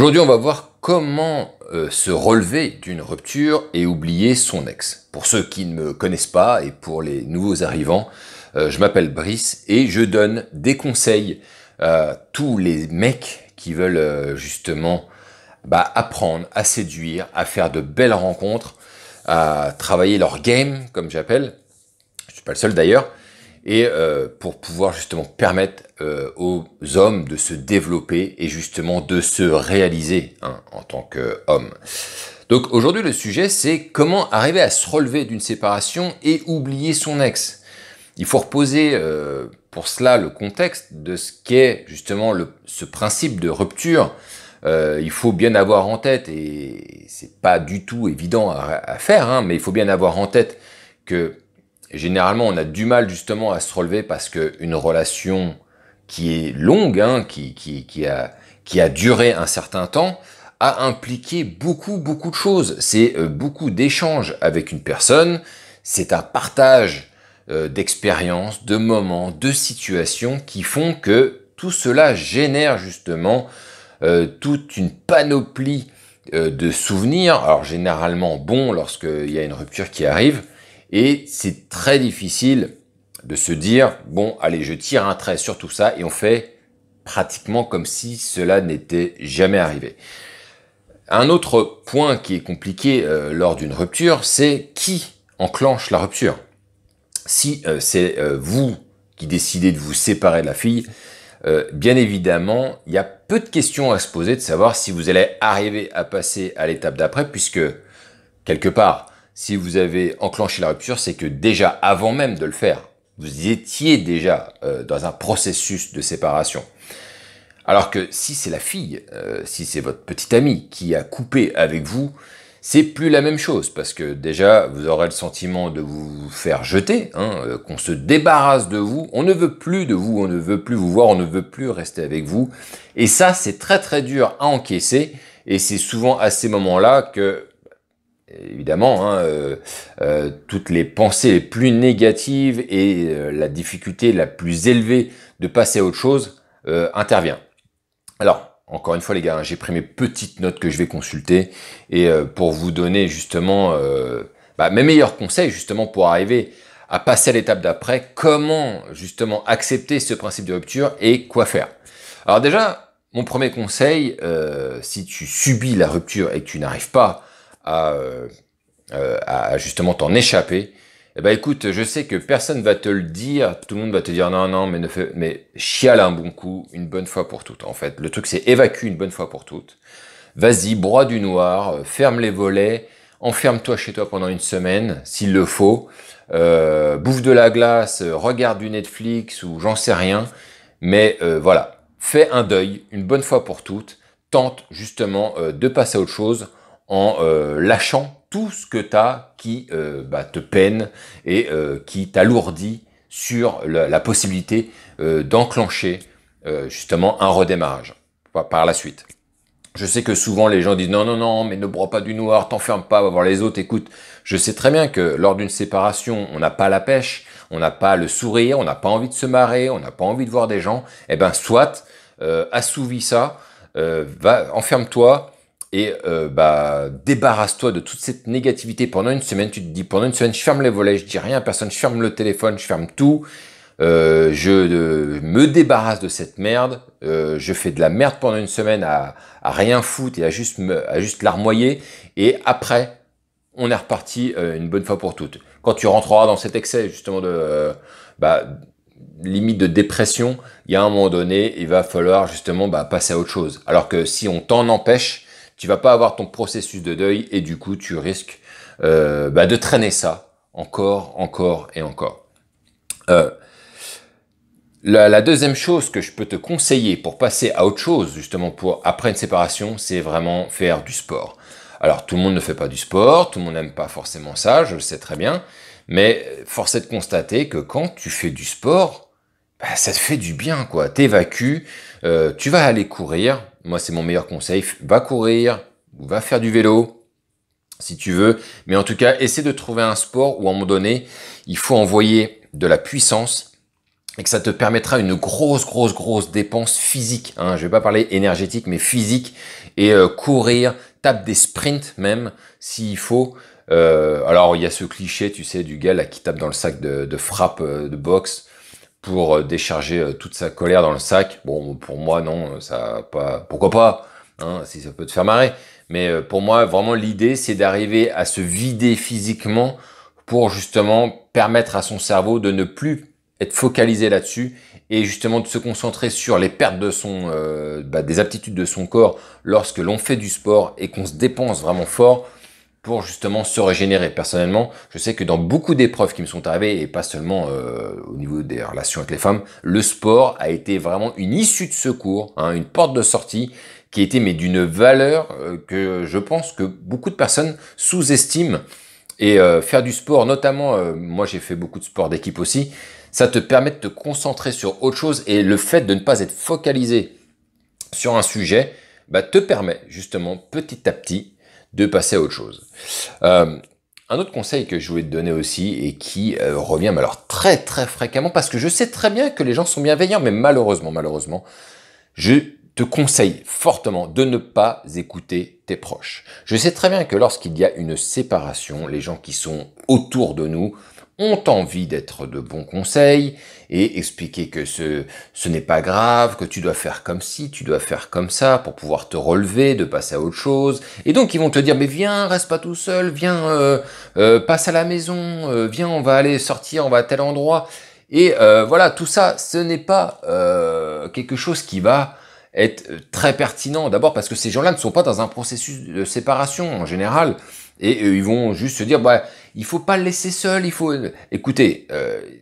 Aujourd'hui, on va voir comment se relever d'une rupture et oublier son ex. Pour ceux qui ne me connaissent pas et pour les nouveaux arrivants, je m'appelle Brice et je donne des conseils à tous les mecs qui veulent justement apprendre à séduire, à faire de belles rencontres, à travailler leur game, comme j'appelle. Je suis pas le seul d'ailleurs. Et pour pouvoir justement permettre aux hommes de se développer et justement de se réaliser en tant qu'homme. Donc aujourd'hui le sujet c'est comment arriver à se relever d'une séparation et oublier son ex. Il faut reposer pour cela le contexte de ce qu'est justement ce principe de rupture. Il faut bien avoir en tête, et c'est pas du tout évident à faire, mais il faut bien avoir en tête que généralement, on a du mal justement à se relever parce qu'une relation qui est longue, qui a duré un certain temps, a impliqué beaucoup de choses. C'est beaucoup d'échanges avec une personne, c'est un partage d'expériences, de moments, de situations qui font que tout cela génère justement toute une panoplie de souvenirs, alors généralement bons lorsqu'il y a une rupture qui arrive. Et c'est très difficile de se dire, bon, allez, je tire un trait sur tout ça, et on fait pratiquement comme si cela n'était jamais arrivé. Un autre point qui est compliqué lors d'une rupture, c'est qui enclenche la rupture. Si c'est vous qui décidez de vous séparer de la fille, bien évidemment, il y a peu de questions à se poser de savoir si vous allez arriver à passer à l'étape d'après, puisque, quelque part, si vous avez enclenché la rupture, c'est que déjà, avant même de le faire, vous étiez déjà dans un processus de séparation. Alors que si c'est la fille, si c'est votre petite amie qui a coupé avec vous, c'est plus la même chose, parce que déjà, vous aurez le sentiment de vous faire jeter, qu'on se débarrasse de vous, on ne veut plus de vous, on ne veut plus vous voir, on ne veut plus rester avec vous. Et ça, c'est très dur à encaisser, et c'est souvent à ces moments-là que évidemment, toutes les pensées les plus négatives et la difficulté la plus élevée de passer à autre chose intervient. Alors, encore une fois les gars, j'ai pris mes petites notes que je vais consulter et pour vous donner justement mes meilleurs conseils justement pour arriver à passer à l'étape d'après, comment justement accepter ce principe de rupture et quoi faire. Alors déjà, mon premier conseil, si tu subis la rupture et que tu n'arrives pas à justement t'en échapper, écoute, je sais que personne va te le dire, tout le monde va te dire non, mais chiale un bon coup, une bonne fois pour toutes. En fait, le truc c'est évacue une bonne fois pour toutes. Vas-y, broie du noir, ferme les volets, enferme-toi chez toi pendant une semaine, s'il le faut, bouffe de la glace, regarde du Netflix ou j'en sais rien, mais voilà, fais un deuil une bonne fois pour toutes, tente justement de passer à autre chose en lâchant tout ce que tu as qui te peine et qui t'alourdit sur la possibilité d'enclencher justement un redémarrage par la suite. Je sais que souvent les gens disent non, mais ne broie pas du noir, t'enferme pas, va voir les autres. Écoute, je sais très bien que lors d'une séparation, on n'a pas la pêche, on n'a pas le sourire, on n'a pas envie de se marrer, on n'a pas envie de voir des gens. Soit assouvis ça, enferme-toi et débarrasse-toi de toute cette négativité pendant une semaine. Tu te dis pendant une semaine, je ferme les volets, je dis rien à personne, je ferme le téléphone, je ferme tout. Je me débarrasse de cette merde, je fais de la merde pendant une semaine à rien foutre et à juste larmoyer, et après on est reparti une bonne fois pour toutes. Quand tu rentreras dans cet excès justement de limite de dépression, il y a un moment donné, il va falloir justement passer à autre chose. Alors que si on t'en empêche, tu vas pas avoir ton processus de deuil et du coup tu risques de traîner ça encore et encore. La deuxième chose que je peux te conseiller pour passer à autre chose, justement pour après une séparation, c'est vraiment faire du sport. Alors tout le monde ne fait pas du sport, tout le monde n'aime pas forcément ça, je le sais très bien, mais force est de constater que quand tu fais du sport, ça te fait du bien, quoi. T'évacues, tu vas aller courir, moi c'est mon meilleur conseil, va courir, ou va faire du vélo, si tu veux, mais en tout cas, essaie de trouver un sport où à un moment donné, il faut envoyer de la puissance. et que ça te permettra une grosse dépense physique. Hein. Je vais pas parler énergétique, mais physique. Et courir, tape des sprints même, s'il faut. Alors, il y a ce cliché, tu sais, du gars là qui tape dans le sac de frappe de boxe pour décharger toute sa colère dans le sac. Bon, pour moi, non, ça pas. Pourquoi pas, hein, si ça peut te faire marrer. Mais pour moi, vraiment, l'idée, c'est d'arriver à se vider physiquement pour justement permettre à son cerveau de ne plus être focalisé là-dessus et justement de se concentrer sur les pertes de des aptitudes de son corps lorsque l'on fait du sport et qu'on se dépense vraiment fort pour justement se régénérer. Personnellement, je sais que dans beaucoup d'épreuves qui me sont arrivées, et pas seulement au niveau des relations avec les femmes, le sport a été vraiment une issue de secours, hein, une porte de sortie qui était mais d'une valeur que je pense que beaucoup de personnes sous-estiment. Et faire du sport, notamment, moi j'ai fait beaucoup de sport d'équipe aussi, ça te permet de te concentrer sur autre chose et le fait de ne pas être focalisé sur un sujet te permet justement petit à petit de passer à autre chose. Un autre conseil que je voulais te donner aussi et qui revient mais alors très fréquemment parce que je sais très bien que les gens sont bienveillants mais malheureusement, je te conseille fortement de ne pas écouter tes proches. Je sais très bien que lorsqu'il y a une séparation, les gens qui sont autour de nous ont envie d'être de bons conseils et expliquer que ce n'est pas grave, que tu dois faire comme ci, tu dois faire comme ça pour pouvoir te relever, de passer à autre chose. Et donc ils vont te dire mais viens, reste pas tout seul, viens, passe à la maison, viens, on va aller sortir, on va à tel endroit. Et voilà, tout ça, ce n'est pas quelque chose qui va être très pertinent. D'abord parce que ces gens-là ne sont pas dans un processus de séparation en général. Et ils vont juste se dire, il faut pas le laisser seul, il faut... Écoutez,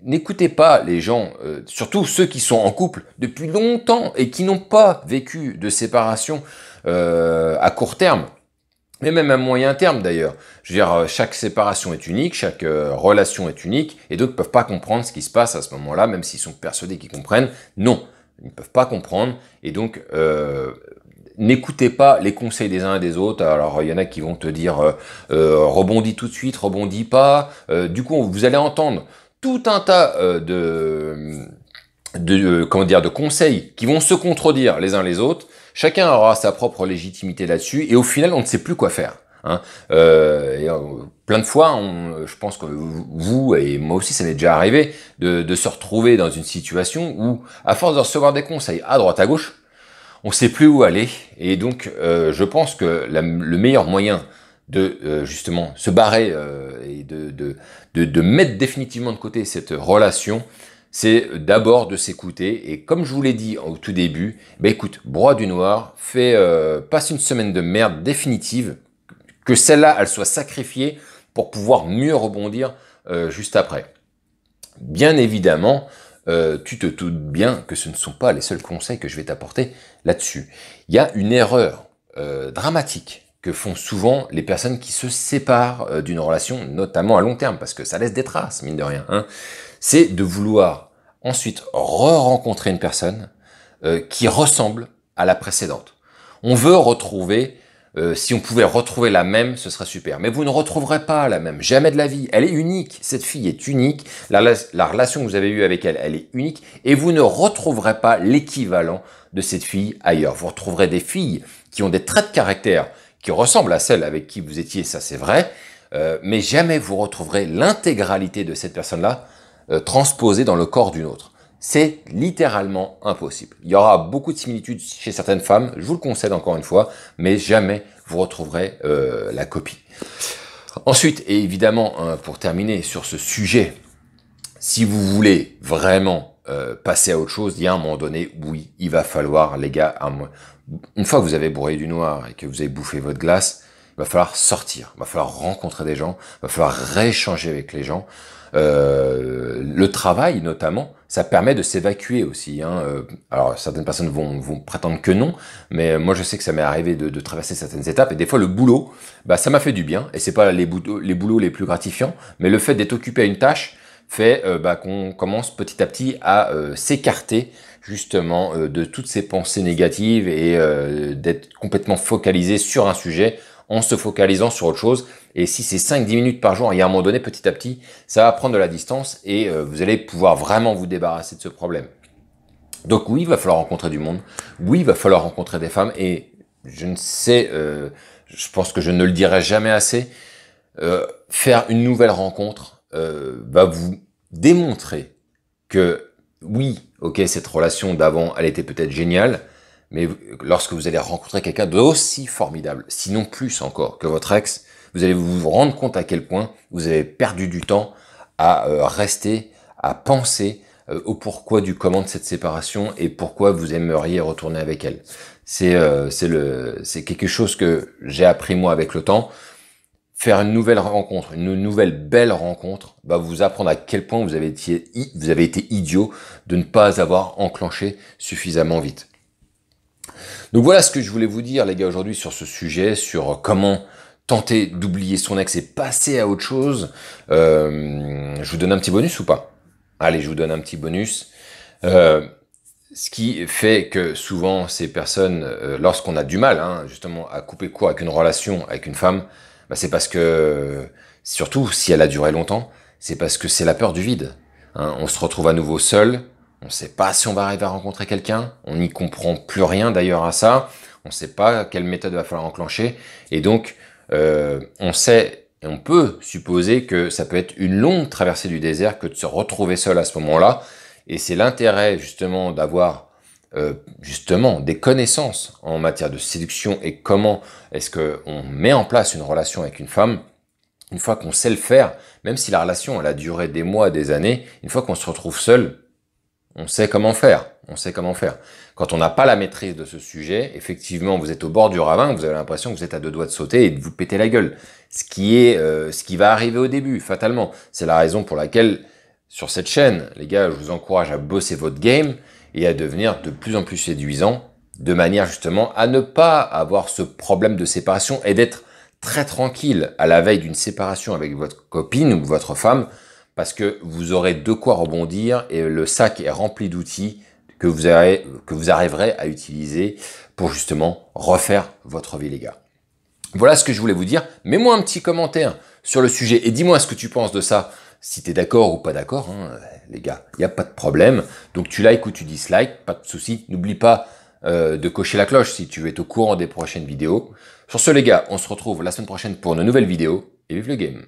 n'écoutez pas les gens, surtout ceux qui sont en couple depuis longtemps et qui n'ont pas vécu de séparation à court terme, mais même à moyen terme d'ailleurs. Je veux dire, chaque séparation est unique, chaque relation est unique, et d'autres ne peuvent pas comprendre ce qui se passe à ce moment-là, même s'ils sont persuadés qu'ils comprennent. Non, ils ne peuvent pas comprendre, et donc... n'écoutez pas les conseils des uns et des autres. Alors, il y en a qui vont te dire rebondis tout de suite, rebondis pas. Du coup, vous allez entendre tout un tas de conseils qui vont se contredire les uns les autres. Chacun aura sa propre légitimité là-dessus, et au final, on ne sait plus quoi faire. Hein. Plein de fois, je pense que vous et moi aussi, ça m'est déjà arrivé de se retrouver dans une situation où, à force de recevoir des conseils à droite à gauche, on ne sait plus où aller, et donc je pense que le meilleur moyen de justement se barrer et de mettre définitivement de côté cette relation, c'est d'abord de s'écouter. Et comme je vous l'ai dit au tout début, écoute, broie du noir, passe une semaine de merde définitive, que celle-là, elle soit sacrifiée pour pouvoir mieux rebondir juste après. Bien évidemment, tu te doutes bien que ce ne sont pas les seuls conseils que je vais t'apporter là-dessus. Il y a une erreur dramatique que font souvent les personnes qui se séparent d'une relation, notamment à long terme, parce que ça laisse des traces, mine de rien. Hein. C'est de vouloir ensuite re-rencontrer une personne qui ressemble à la précédente. On veut retrouver... si on pouvait retrouver la même, ce serait super. Mais vous ne retrouverez pas la même, jamais de la vie. Elle est unique, cette fille est unique, la relation que vous avez eue avec elle, elle est unique, et vous ne retrouverez pas l'équivalent de cette fille ailleurs. Vous retrouverez des filles qui ont des traits de caractère qui ressemblent à celles avec qui vous étiez, ça c'est vrai, mais jamais vous retrouverez l'intégralité de cette personne-là transposée dans le corps d'une autre. C'est littéralement impossible. Il y aura beaucoup de similitudes chez certaines femmes, je vous le concède encore une fois, mais jamais vous retrouverez la copie. Ensuite, et évidemment, pour terminer sur ce sujet, si vous voulez vraiment passer à autre chose, il y a un moment donné, oui, il va falloir, les gars, une fois que vous avez broyé du noir et que vous avez bouffé votre glace, il va falloir sortir, il va falloir rencontrer des gens, il va falloir rééchanger avec les gens. Le travail notamment, ça permet de s'évacuer aussi. Hein. Alors certaines personnes vont prétendre que non, mais moi je sais que ça m'est arrivé de traverser certaines étapes, et des fois le boulot, ça m'a fait du bien, et c'est pas les boulots les plus gratifiants, mais le fait d'être occupé à une tâche fait qu'on commence petit à petit à s'écarter justement de toutes ces pensées négatives et d'être complètement focalisé sur un sujet en se focalisant sur autre chose. Et si c'est 5-10 minutes par jour, et à un moment donné, petit à petit, ça va prendre de la distance et vous allez pouvoir vraiment vous débarrasser de ce problème. Donc oui, il va falloir rencontrer du monde. Oui, il va falloir rencontrer des femmes. Et je ne sais, je pense que je ne le dirai jamais assez, faire une nouvelle rencontre va vous démontrer que oui, ok, cette relation d'avant, elle était peut-être géniale, mais lorsque vous allez rencontrer quelqu'un d'aussi formidable, sinon plus encore que votre ex, vous allez vous rendre compte à quel point vous avez perdu du temps à rester, à penser au pourquoi du comment de cette séparation et pourquoi vous aimeriez retourner avec elle. C'est quelque chose que j'ai appris moi avec le temps. Faire une nouvelle rencontre, une nouvelle belle rencontre, va vous apprendre à quel point vous avez été idiot de ne pas avoir enclenché suffisamment vite. Donc voilà ce que je voulais vous dire les gars aujourd'hui sur ce sujet, sur comment tenter d'oublier son ex et passer à autre chose. Je vous donne un petit bonus ou pas? Allez, je vous donne un petit bonus. Ce qui fait que souvent ces personnes, lorsqu'on a du mal justement à couper court avec une relation, avec une femme, bah c'est parce que, surtout si elle a duré longtemps, c'est parce que c'est la peur du vide. On se retrouve à nouveau seul, on ne sait pas si on va arriver à rencontrer quelqu'un, on n'y comprend plus rien d'ailleurs à ça, on ne sait pas quelle méthode va falloir enclencher, et donc on sait, et on peut supposer que ça peut être une longue traversée du désert que de se retrouver seul à ce moment-là, et c'est l'intérêt justement d'avoir justement des connaissances en matière de séduction et comment est-ce qu'on met en place une relation avec une femme. Une fois qu'on sait le faire, même si la relation elle a duré des mois, des années, une fois qu'on se retrouve seul, on sait comment faire. On sait comment faire. Quand on n'a pas la maîtrise de ce sujet, effectivement, vous êtes au bord du ravin, vous avez l'impression que vous êtes à deux doigts de sauter et de vous péter la gueule. Ce qui va arriver au début, fatalement. C'est la raison pour laquelle, sur cette chaîne, les gars, je vous encourage à bosser votre game et à devenir de plus en plus séduisant, de manière justement à ne pas avoir ce problème de séparation et d'être très tranquille à la veille d'une séparation avec votre copine ou votre femme, parce que vous aurez de quoi rebondir et le sac est rempli d'outils que vous arriverez à utiliser pour justement refaire votre vie, les gars. Voilà ce que je voulais vous dire. Mets-moi un petit commentaire sur le sujet et dis-moi ce que tu penses de ça. Si tu es d'accord ou pas d'accord, les gars, il n'y a pas de problème. Donc tu likes ou tu dislikes, pas de souci. N'oublie pas de cocher la cloche si tu veux être au courant des prochaines vidéos. Sur ce, les gars, on se retrouve la semaine prochaine pour une nouvelle vidéo et vive le game.